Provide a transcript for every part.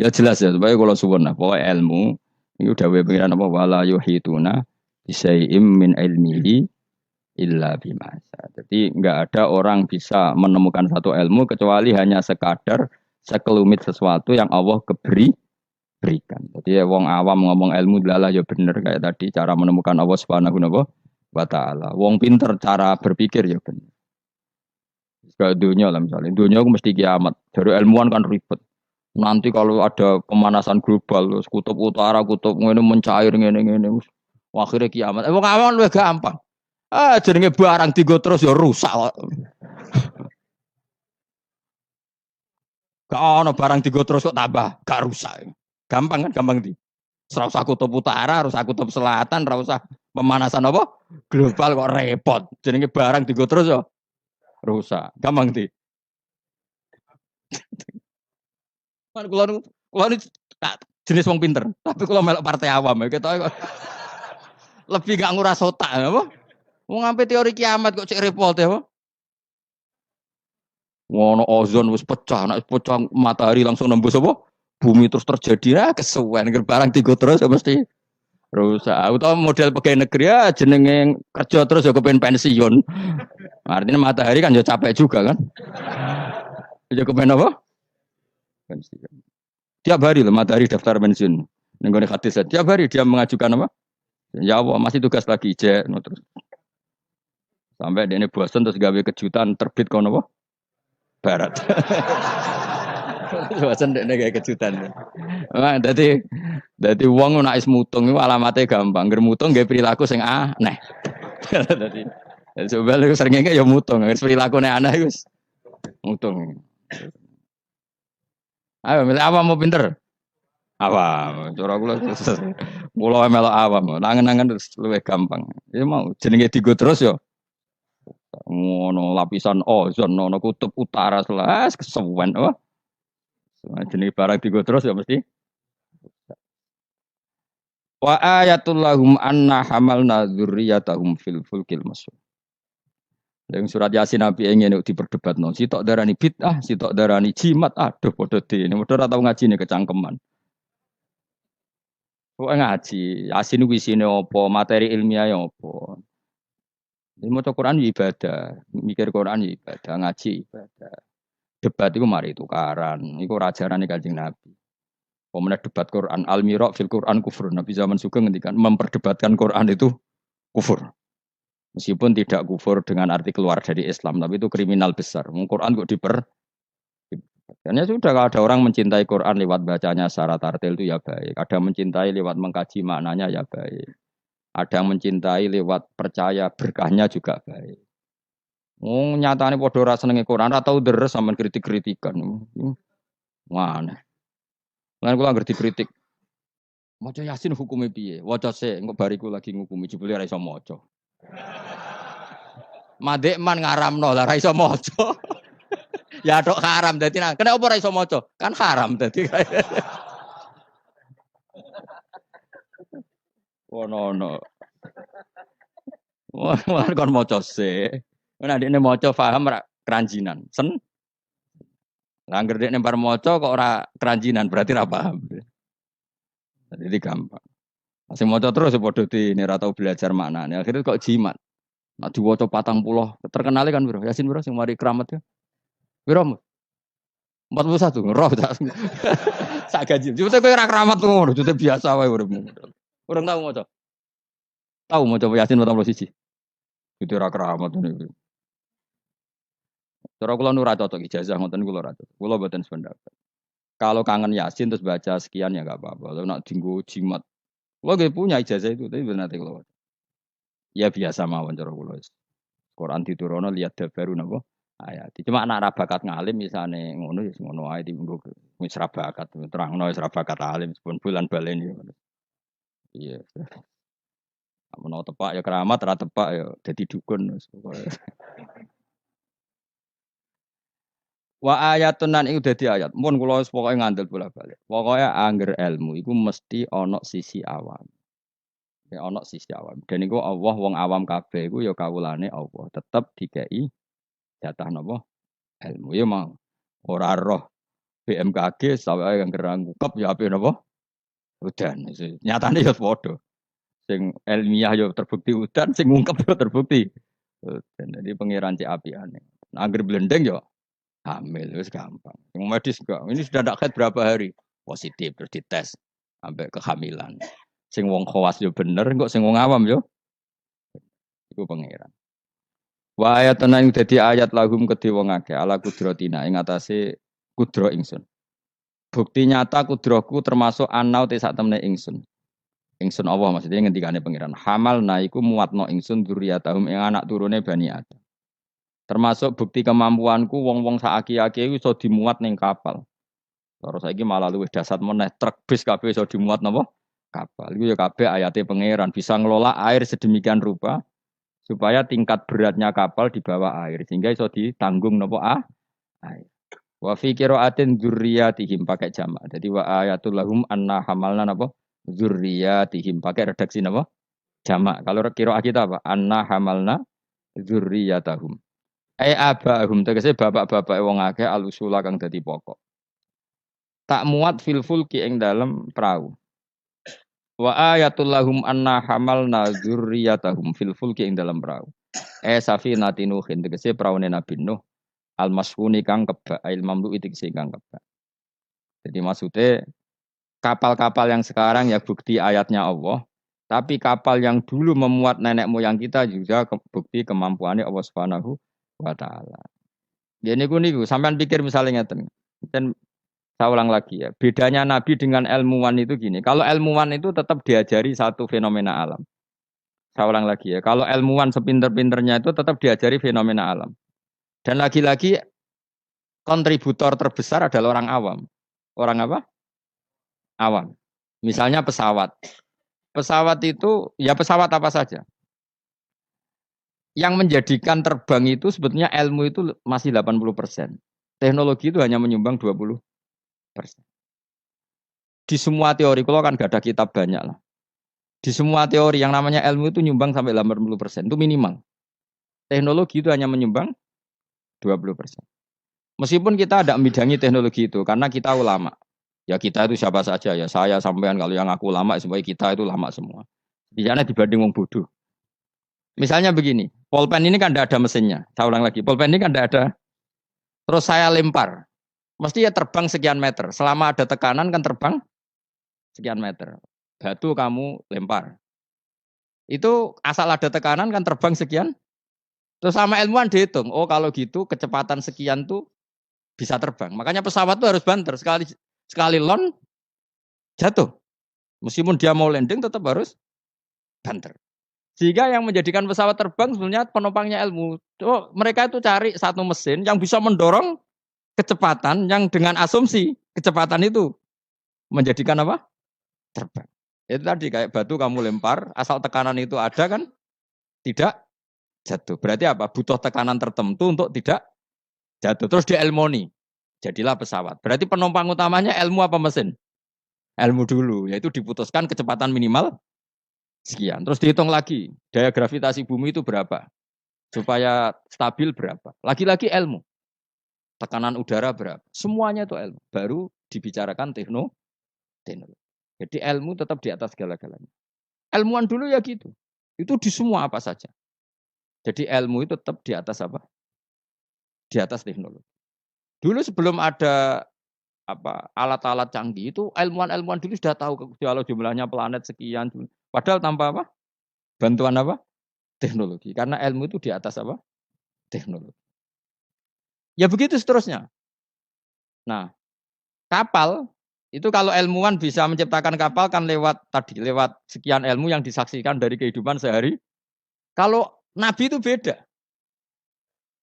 Ya jelas ya, supaya kalau suwun nah, pokoknya ilmu itu dawuh pengiran apa wala yuhituna bisyai'im min ilmihi illa bima syaa. Jadi enggak ada orang bisa menemukan satu ilmu kecuali hanya sekadar sekelumit sesuatu yang Allah berikan. Jadi ya wong awam ngomong ilmu adalah ya bener kayak tadi cara menemukan Allah Subhanahu wa taala. Wong pinter cara berpikir ya bener. Kayak dunia lah misalnya. Dunia aku mesti kiamat. Dari ilmuwan kan ribet. Nanti kalau ada pemanasan global, terus kutub utara, kutub ini mencair ngene. Wah, akhirnya kiamat. Wong awam lu gampang. Ah, jenenge barang tiga terus ya rusak kok. Gak ono barang tiga terus kok tambah, gak rusak. Gampang kan, gampang di. Ora usah kutub utara, ora usah kutub selatan, ora usah pemanasan apa? Global kok repot. Jenenge barang tiga terus ya rusak. Gampang di. Kan kula nu jenis wong pinter, tapi kalau melok partai awam ya kita lebih gak nguras otak apa? Wong ngampe teori kiamat kok cek repot ya apa? Ngono ozon wis pecah, nek pecah matahari langsung nembus apa? Bumi terus terjadi ya kesuwen barang tiga terus ya mesti rusak. Atau model pegawai negeri ya jenenge kerja terus ya kepen pensiun. Artinya matahari kan ya capek juga kan? Ya kepen apa? Pensiun. Tiap hari loh matahari daftar pensiun. Nenggone hadis tiap hari dia mengajukan apa? Ya Allah masih tugas lagi cek no, terus sampai dia ini bosan terus gawe kejutan terbit kono apa? Barat. Bosan dia gawe kejutan. Nah, jadi uang nak is mutung itu alamatnya gampang. Ger mutung gawe perilaku sing aneh. Jadi coba lu seringnya ya mutung, perilaku aneh wis mutung. Ayo milih apa mau pinter? Awam, cara kula melok awam, nangen-nangen terus luwih gampang. Ya mau jenenge digo terus ya. Ngono lapisan ozon, ono kutub utara selas kesuwen oh. Jenenge barang digo terus ya mesti. Wa ayatul lahum anna hamalna dzurriyyatahum fil fulkil masy. Yang surat Yasin Nabi ingin diperdebat no. Sitok darani bid'ah, sitok darani jimat. Aduh, podo di ini. Podo ratau ngaji nih kecangkeman. Pokoknya ngaji. Yasin itu isinya apa, materi ilmiah yang apa. Ini mau Quran ya ibadah, mikir Quran ya ibadah, ngaji ibadah. Debat itu mari tukaran. Itu rajaran Kanjeng Nabi. Pemenang debat Quran, al-miraq fil Quran kufur. Nabi zaman Sugeng ngendikan memperdebatkan Quran itu kufur. Meskipun tidak kufur dengan arti keluar dari Islam, tapi itu kriminal besar. Quran kok karena sudah kalau ada orang mencintai Quran lewat bacanya secara tartil itu ya baik. Ada yang mencintai lewat mengkaji maknanya ya baik. Ada yang mencintai lewat percaya berkahnya juga baik. Nyatane padha ora senenge Quran, ora tau deres sampean kritik-kritikan. Mana? Lan kula anggere dikritik. Maca Yasin hukume piye? Waca sik, engko bariku lagi ngukumi jebule ora iso maca. Mandek man ngaramno lah ora iso maca. Ya tok haram dadi nah, kenapa ora iso maca? Kan haram dadi. Ono. Wah, kon maca sik. Nek ndekne maca paham ra keranjinan. Lah anggere dekne bar maca kok ora keranjinan berarti ra paham. Jadi gampang. Masih maca terus ya padha di ini ra tau belajar maknane. Akhirnya kok jimat. Nak diwaca 40, terkenal kan bro. Yasin bro sing mari keramat ya. Piro? 41 roh tak. Sak gaji. Cuma kowe ora keramat ngono, jute biasa wae uripmu. Urung tau maca. Tahu maca Yasin 41. Itu ora keramat ngene. Cara kula nu ora cocok ijazah ngoten kula ora cocok. Kula mboten sependapat. Kalau kangen Yasin terus baca sekian ya enggak apa-apa. Kalau nak dinggo jimat. Kula nggih punya ijazah itu, tapi bener nanti kula. Ya biasa mawon cara kula. Quran diturunno lihat baru napa ayat. Cuma anak ra bakat ngalim misane ngono ya ngono ae dienggo wis ra bakat terangno wis ra bakat alim pun bulan baleni. Iya. Menawa tepak ya keramat, ra tepak ya dadi dukun wis pokoke. Wa ayatun nan iku dadi ayat. Mun kula wis pokoke ngandel bolak-balik. Pokoke angger ilmu iku mesti ana sisi awam. Ya ana sisi awam. Dan iku Allah wong awam kabeh iku ya kawulane Allah. Tetep dikei jatah napa ilmu ya mau ora roh BMKG sampai yang gerang ngungkep ya ape napa? Udan. Nyatane ya padha. Sing ilmiah yo terbukti udan, sing ngungkep yo terbukti udan. Jadi pangeran cek apiane. Nah, angger blendeng yo hamil, wis gampang. Yang medis enggak. Ini sudah ndak haid berapa hari? Positif terus dites sampai kehamilan. Sing wong khawas yo bener, kok sing wong awam yo iku pangeran. Wa ayatun ing dadi ayat lahum kedhe wong akeh ala kudratina ing atase kudro ingsun. Bukti nyata kudrohku termasuk anau te sak temne ingsun. Ingsun Allah maksudnya ngendikane pangeran. Hamal naiku muatno ingsun dzurriyyatahum ing anak turune Bani Adam. Termasuk bukti kemampuanku wong-wong saaki-aki iso dimuat ning kapal. Terus saiki malah luwih dasar meneh truk bis kabeh iso dimuat napa? Kapal. Iku ya kabeh ayate pangeran bisa ngelola air sedemikian rupa supaya tingkat beratnya kapal di bawah air sehingga iso ditanggung napa air. Wa fi qiraatin dzurriyyatihim pakai jamak. Jadi wa ayatul lahum anna hamalna napa? Dzurriyyatihim pakai redaksi napa? Jamak. Kalau qiraat kita apa? Anna hamalna dzurriyyatahum. Abahum tegese bapak-bapak wong akeh alusula kang dadi pokok. Tak muat fil fulki ing dalem perahu. Wa ayatul lahum anna hamalna dzurriyyatahum fil fulki ing dalem perahu. Safinatin Nuhin tegese praune Nabi Nuh al masfuni kang kebak ail mamlu tegese kang kebak. Jadi maksudnya kapal-kapal yang sekarang ya bukti ayatnya Allah, tapi kapal yang dulu memuat nenek moyang kita juga bukti kemampuannya Allah Subhanahu wa taala. Ya niku sampean pikir misalnya ngeten. Dan saya ulang lagi ya, bedanya Nabi dengan ilmuwan itu gini. Kalau ilmuwan itu tetap diajari satu fenomena alam. Saya ulang lagi ya, kalau ilmuwan sepinter-pinternya itu tetap diajari fenomena alam. Dan lagi-lagi kontributor terbesar adalah orang awam. Orang apa? Awam. Misalnya pesawat. Pesawat itu, ya pesawat apa saja. Yang menjadikan terbang itu sebetulnya ilmu itu masih 80%. Teknologi itu hanya menyumbang 20%. Di semua teori, kalau kan gak ada kitab banyak lah. Di semua teori yang namanya ilmu itu nyumbang sampai 80%. Itu minimal. Teknologi itu hanya menyumbang 20%. Meskipun kita ada membidangi teknologi itu, karena kita ulama. Ya kita itu siapa saja ya, saya sampean kalau yang aku ulama, semuanya kita itu lama semua. Di sana dibanding wong bodoh. Misalnya begini, pulpen ini kan tidak ada mesinnya. Saya ulang lagi, pulpen ini kan tidak ada. Terus saya lempar, mesti ya terbang sekian meter. Selama ada tekanan kan terbang sekian meter. Batu kamu lempar. Itu asal ada tekanan kan terbang sekian. Terus sama ilmuwan dihitung, oh kalau gitu kecepatan sekian tuh bisa terbang. Makanya pesawat tuh harus banter. Sekali lon jatuh. Meskipun dia mau landing tetap harus banter. Sehingga yang menjadikan pesawat terbang sebenarnya penumpangnya ilmu. Oh, mereka itu cari satu mesin yang bisa mendorong kecepatan yang dengan asumsi kecepatan itu menjadikan apa? Terbang. Itu tadi kayak batu kamu lempar, asal tekanan itu ada kan tidak jatuh. Berarti apa? Butuh tekanan tertentu untuk tidak jatuh. Terus dielmoni. Jadilah pesawat. Berarti penumpang utamanya ilmu apa mesin? Ilmu dulu, yaitu diputuskan kecepatan minimal sekian. Terus dihitung lagi, daya gravitasi bumi itu berapa? Supaya stabil berapa? Lagi-lagi ilmu. Tekanan udara berapa? Semuanya itu ilmu. Baru dibicarakan teknologi. Jadi ilmu tetap di atas segala-galanya. Ilmuwan dulu ya gitu. Itu di semua apa saja. Jadi ilmu itu tetap di atas apa? Di atas teknologi. Dulu sebelum ada alat-alat canggih itu ilmuwan-ilmuwan dulu sudah tahu kalau jumlahnya planet sekian. Padahal tanpa apa? Bantuan apa? Teknologi. Karena ilmu itu di atas apa? Teknologi. Ya begitu seterusnya. Nah, kapal itu kalau ilmuwan bisa menciptakan kapal kan lewat sekian ilmu yang disaksikan dari kehidupan sehari. Kalau Nabi itu beda.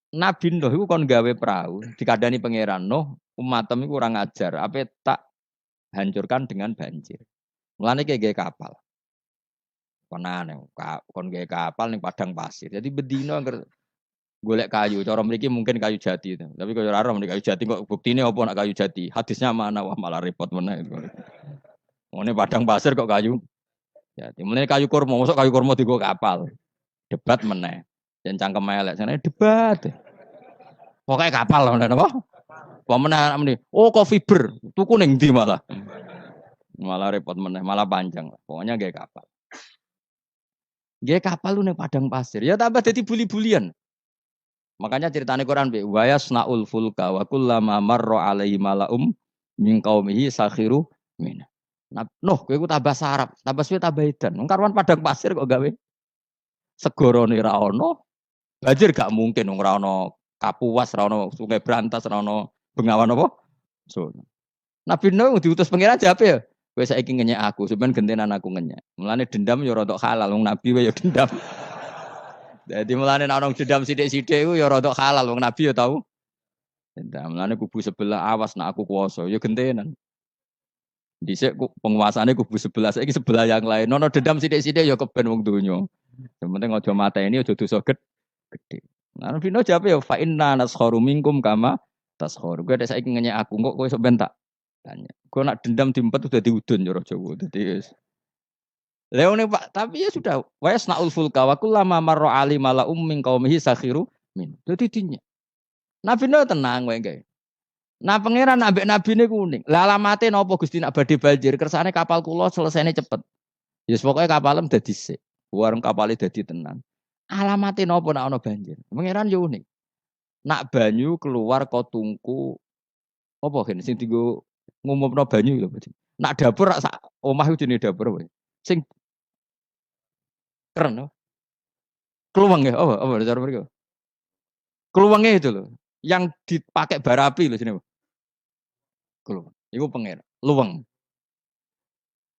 Nabi Nuh itu kon gawe perahu, dikadani pangeran Nuh, umatem itu kurang ajar, apa tak hancurkan dengan banjir. Mulane kayak kapal. Konan kon gawe kapal ning padang pasir. Jadi bedino angger golek kayu, cara mriki mungkin kayu jati. Tapi kalau ora mriki kayu jati kok buktine apa nak kayu jati? Hadisnya mana? Wah malah repot meneh. Ngene padang pasir kok kayu jati. Mulane kayu kurma, mosok kayu kurma digo kapal. Debat meneh. Jan cangkem elek, sana debat. Pokoknya kapal lho, apa? Pemenang meneh. Oh, kok fiber. Tuku ning ndi malah. Malah repot meneh, malah panjang. Pokoknya gaya kapal. Gaya kapal lu ning padang pasir. Ya tambah dadi buli-bulian. Makanya ceritane Quran be wa yasnaul fulka wa kullama marra alaihi malaum min qaumihi sakhiru min. Nah, kowe ku tambah sarap, tambah suwe tambah edan. Wong karuan padang pasir kok gawe segorone ra ono. Banjir gak mungkin wong ra ono Kapuas, ra ono Sungai Brantas, ra ono Bengawan apa? So. Nabi Nuh diutus pangeran jape ya. Kowe saiki ngenyek aku, sampean gentenan aku ngenyek. Mulane dendam ya rada halal wong nabi wae ya dendam. Jadi mulane nek ana dendam sithik-sithik iku ya rada halal wong nabi ya tau. Dendam. Mulane kubu sebelah awas nek aku kuwasa ya gentenan. Dhisik penguasane kubu sebelah saiki sebelah yang lain. Ono dendam sithik-sithik ya keben wong donya. Yang penting aja mateni aja dosa gede. Nah, Nabi Nuh jawab ya fa inna naskharu minkum kama taskharu. Kowe nek saiki ngenyek aku kok kowe sok ben tak tanya. Kowe nak dendam diempet udah diudun cara Jawa. Dadi Leone Pak, tapi ya sudah. Wa yasnaul fulka wa kullama marra ali mala min qaumihi sakhiru min. Dadi dinya. Nabi Nuh tenang wae kae. Nah pangeran ambek nabine kuning. Lah alamate napa Gusti nak badhe banjir? Kersane kapal kula selesainya cepet. Ya yes, pokoknya kapalem dadi sik. Warung kapale dadi tenan. Alamate napa nak ana banjir? Pangeran yo unik. Nak banyu keluar kok tungku apa gen sing dienggo ngumumno banyu lho. Nak dapur sak omah iku jenenge dapur wae. Sing keren loh. Keluwang ya, apa cara mereka? Keluwangnya itu loh, yang dipakai bara api loh sini. Keluwang, itu pangeran, luwang.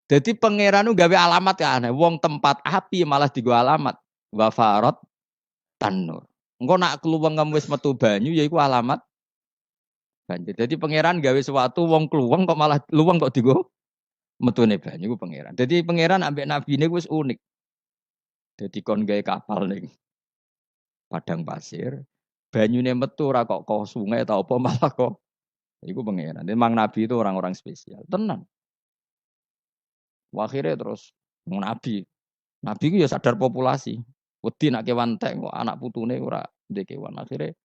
Jadi pangeran itu gawe alamat ya aneh. Wong tempat api malah digo alamat. Wafarot tanur. Engkau nak keluwang kamu wis metu banyu, ya itu alamat banjir. Jadi pangeran gawe sesuatu, wong keluwang kok malah luwang kok digo metune banyu, itu pangeran. Jadi pangeran ambek nabi ini wis unik. Jadi kon gawe kapal nih. Padang pasir, banyune metu ora kok sungai atau apa malah kok iku pangeran. Memang nabi itu orang-orang spesial. Tenan. Akhirnya terus nabi. Nabi itu ya sadar populasi. Wedi nak kewan tek kok anak putune ora ndek kewan. Akhirnya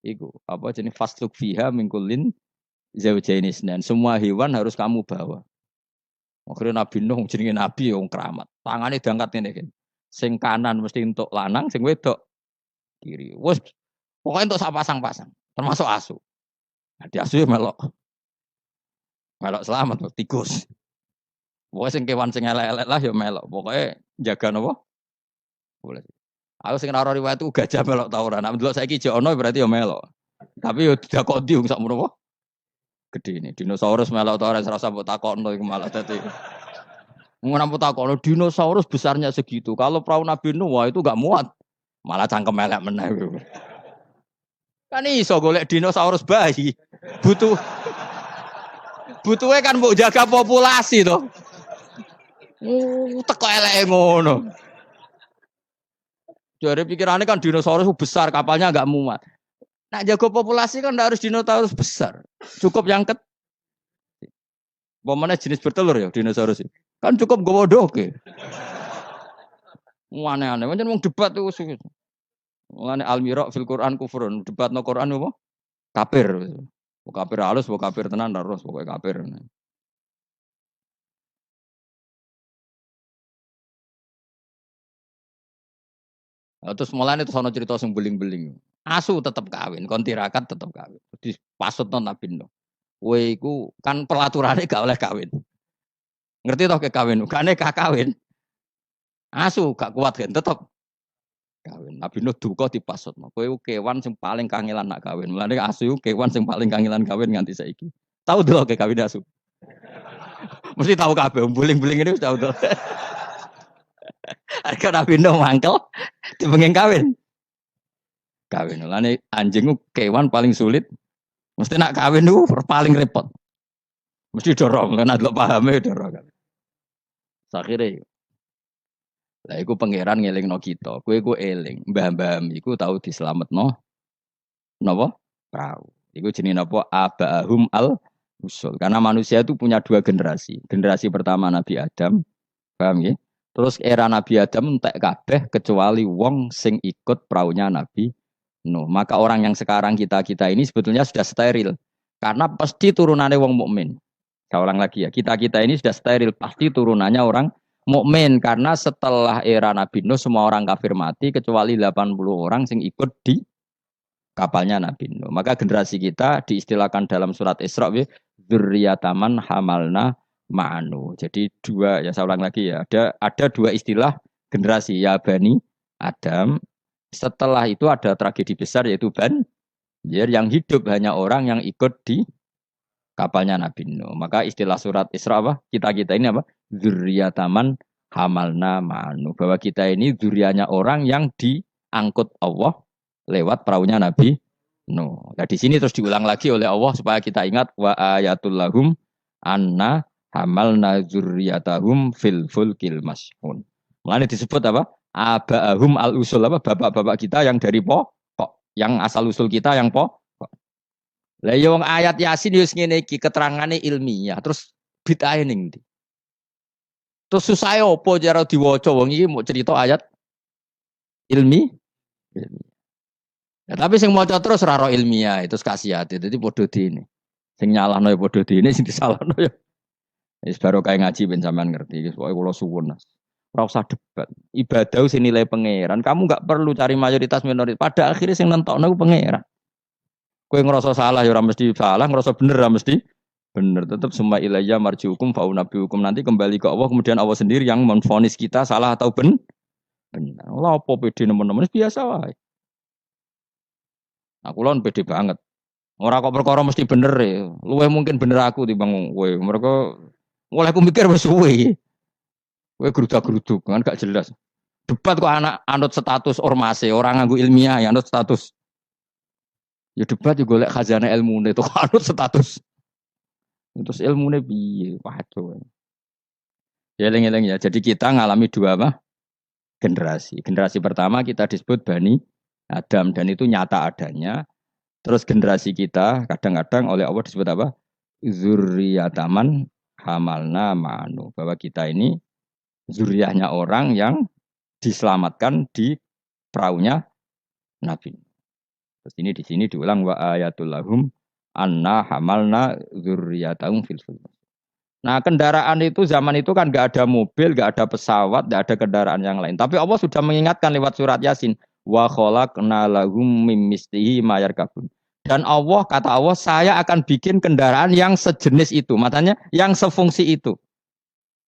iku apa jenis fasluk fiha min kullin zaujaini isnan. Semua hewan harus kamu bawa. Akhirnya Nabi Nuh jenenge nabi wong keramat. Tangane diangkat ngene iki. Sing kanan mesti entuk lanang, sing wedok kiri. Wes pokoknya untuk sak pasang-pasang, termasuk asu. Nah, di asu ya melok selamat tikus. Pokoknya sing kewan sing elek-elek lah ya melok. Pokoknya jaga nopo. Boleh. Aku sing ora riwayat itu gajah melok ta ora. Nek ndelok saiki jek ono berarti ya melok. Tapi yo tidak kok ndi sak menapa. Gede ini dinosaurus melok ta ora rasa mbok takokno iku malah dadi. Ngono mbok takokno dinosaurus besarnya segitu. Kalau perahu Nabi Nuh wah itu enggak muat. Malah cangkem elek meneh. Kan iso golek dinosaurus bayi. Butuhe kan mbok jaga populasi to. Teko eleke ngono. Jare pikirane kan dinosaurus besar, kapalnya enggak muat. Nak jaga populasi kan enggak harus dinosaurus besar. Cukup yang Pemane jenis bertelur ya dinosaurus. Kan cukup gowo doke. Aneh-aneh, pancen wong debat tuh mulane al-mira fil Quran kufrun, debatno Quran apa? Kafir. Kafir halus, kafir tenan terus pokoke kafir. Terus mulane terus ana cerita sing beling-beling. Asu tetep kawin, kon tirakat tetep kawin. Dipasutno Nabi Nuh. Kowe iku kan pelaturane gak oleh kawin. Ngerti toh ke kawin, gane gak kawin. Asu gak kuat kan tetep kawin. Nabi Nuh duka dipasutno. Kowe kewan sing paling kangelan nak kawin. Mulane asu kewan sing paling kangelan kawin nganti saiki. Tahu delok ke kawin asu. Mesti tahu kabeh, beling-beling ini wis tahu delok. Harga Nabi Nuh mangkel dipengin kawin. Kawin. Mulane anjing ku kewan paling sulit. Mesti nak kawin ku paling repot. Mesti dorong, kan ada pahame dorong. Akhire lah iku pangeran ngelingno kita. Kowe iku eling, mbah-mbah iku tau dislametno napa? Perahu. Iku jenenge napa? Abahum al-usul. Karena manusia itu punya dua generasi. Generasi pertama Nabi Adam, paham nggih? Terus era Nabi Adam entek kabeh kecuali wong sing ikut perahunya Nabi Nuh. Maka orang yang sekarang kita ini sebetulnya sudah steril. Karena pasti turunannya wong mukmin. Saya ulang lagi ya, kita-kita ini sudah steril, pasti turunannya orang mukmin karena setelah era Nabi Nuh semua orang kafir mati kecuali 80 orang yang ikut di kapalnya Nabi Nuh. Maka generasi kita diistilahkan dalam surat Isra dzurriyyataman hamalna ma'anu. Jadi dua, ya saya ulang lagi ya, ada dua istilah generasi ya Bani Adam. Setelah itu ada tragedi besar yaitu Banjir yang hidup hanya orang yang ikut di kapalnya Nabi Nuh. Maka istilah surat Isra apa? Kita-kita ini apa? Dzurriyyataman hamalna ma'anu. Bahwa kita ini dzurriyyahnya orang yang diangkut Allah lewat perahunya Nabi Nuh. Nah, di sini terus diulang lagi oleh Allah supaya kita ingat wa ayatul lahum anna hamalna dzurriyyatahum fil fulkil mas'un. Mulane disebut apa? Aba'ahum al-usul apa? Bapak-bapak kita yang dari pokok, yang asal usul kita yang pokok. Lah yo ayat Yasin yo ngene iki keterangane ilmiah, terus bid'ah ning ndi? Terus susah opo cara diwaca wong iki mau cerita ayat ilmi? Ilmiah. Ya, tapi sing maca terus ora ro ilmiah itu kasihate. Dadi padha dene. Sing nyalahno ya padha dene, sing disalahno ya. Wis baru kayak ngaji ben sampean ngerti. Wis pokoke kula suwun. Ora usah debat. Ibadah sing nilai pangeran. Kamu enggak perlu cari mayoritas minoritas. Pada akhirnya sing nentokno ku pangeran. Kowe ngerasa salah ya ora mesti salah, ngerasa bener ora mesti bener. Tetap semua ilayya marjiukum faunabiukum, nanti kembali ke Allah, kemudian Allah sendiri yang menvonis kita salah atau bener. Lah apa pede nemen-nemen biasa wae. Aku lon pede banget. Ora kok perkara mesti bener ya. Luwih mungkin bener aku timbang kowe. Mereka oleh aku mikir wis suwe. Kowe gerudak-geruduk kan gak jelas. Debat kok anak anut status ormase, orang nganggo ilmiah ya anut status. Ya debat ya golek khazanah ilmune itu anut status. Terus ilmune piye? Waduh. Ya eling-eling ya. Jadi kita ngalami dua apa? Generasi. Generasi pertama kita disebut Bani Adam dan itu nyata adanya. Terus generasi kita kadang-kadang oleh Allah disebut apa? Zurriyataman hamalna ma'anu. Bahwa kita ini zuriyahnya orang yang diselamatkan di perahunya Nabi. Terus ini di sini diulang wa ayatul lahum anna hamalna dzurriyyatahum fil fulk. Nah, kendaraan itu zaman itu kan nggak ada mobil, nggak ada pesawat, nggak ada kendaraan yang lain. Tapi Allah sudah mengingatkan lewat surat Yasin wa khalaqna lahum mim mislihi ma yarkabun. Dan Allah kata Allah, saya akan bikin kendaraan yang sejenis itu, makanya yang sefungsi itu.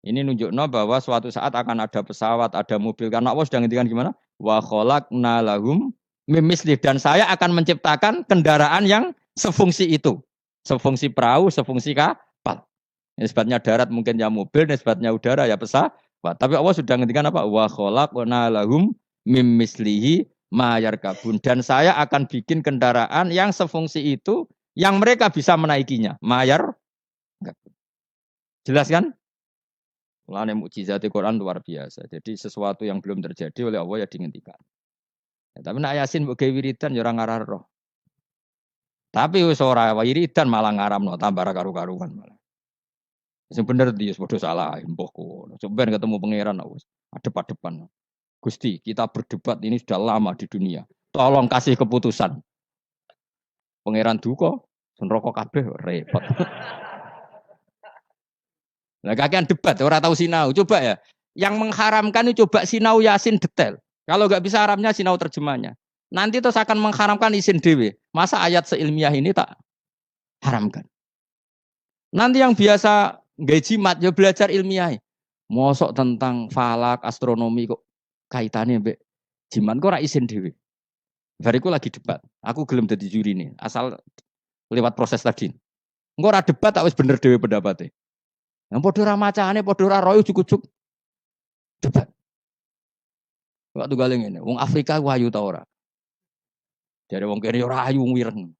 Ini nunjukno bahwa suatu saat akan ada pesawat, ada mobil karena Allah sudah ngintikan gimana? Wa khalaqna lahum mimisli, dan saya akan menciptakan kendaraan yang sefungsi itu, sefungsi perahu, sefungsi kapal. Nisbatnya darat mungkin ya mobil, nisbatnya udara ya pesawat. Tapi Allah sudah ngendikan apa? Wa khalaqna lahum mimislihi ma yarkabun, dan saya akan bikin kendaraan yang sefungsi itu, yang mereka bisa menaikinya. Mayar, jelas kan? Mulane mukjizat Quran luar biasa. Jadi sesuatu yang belum terjadi oleh Allah ya dihentikan. Ya, tapi nak Yasin mbok gawe wiridan ya ora ngarah. Tapi wis ora wiridan malah ngaramno tambah karu-karuan malah. Sing bener dia padha salah mbahku. Coba ketemu pangeran wis adep-adepan. Gusti, kita berdebat ini sudah lama di dunia. Tolong kasih keputusan. Pangeran duka, neraka kabeh repot. Lah kakean debat ora tahu sinau. Coba ya. Yang mengharamkan itu coba sinau Yasin detail. Kalau nggak bisa Arabnya sinau terjemahnya. Nanti terus akan mengharamkan isin dewe. Masa ayat seilmiah ini tak haramkan? Nanti yang biasa nggak jimat ya belajar ilmiah. Mosok tentang falak, astronomi kok kaitannya mbek jimat kok ora isin dewe. Bariku lagi debat. Aku gelem dadi juri nih, asal lewat proses tadi. Engko ora debat tak wis bener dhewe pendapatnya. Yang padha ora macane, padha ora royo cukup debat. Kok tunggal ngene, wong Afrika wayu ta ora? Jare wong kene ora ayu wireng.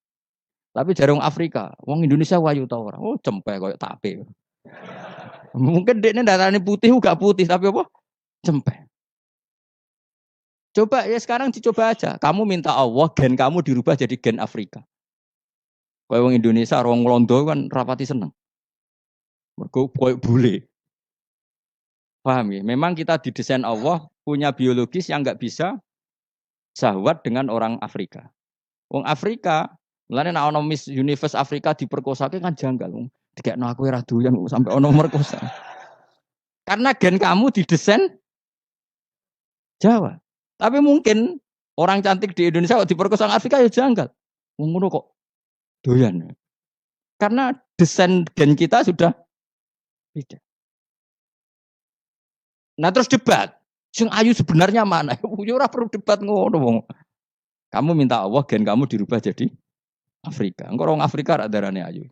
Tapi jare wong Afrika, wong Indonesia wayu ta ora? Oh, cempe koyo tape. Mungkin dekne darane putih gak putih tapi apa? Cempe. Coba ya sekarang dicoba aja. Kamu minta Allah gen kamu dirubah jadi gen Afrika. Kayak wong Indonesia, wong Londo kan rapati seneng. Mergo koyo bule. Paham ya? Memang kita didesain Allah punya biologis yang nggak bisa syahwat dengan orang Afrika. Wong Afrika Mulane nek ana Miss Universe Afrika diperkosake kan janggal. Dikekno aku ora doyan sampai ana merkosa. Karena gen kamu didesain Jawa. Tapi mungkin orang cantik di Indonesia kok diperkosa Afrika ya janggal. Wong ngono kok doyan. Karena desain gen kita sudah beda. Nah terus debat. Sing ayu sebenarnya mana? Ya ora perlu debat ngono wong. Kamu minta Allah gen kamu dirubah jadi Afrika. Engko orang Afrika rak darane ayu.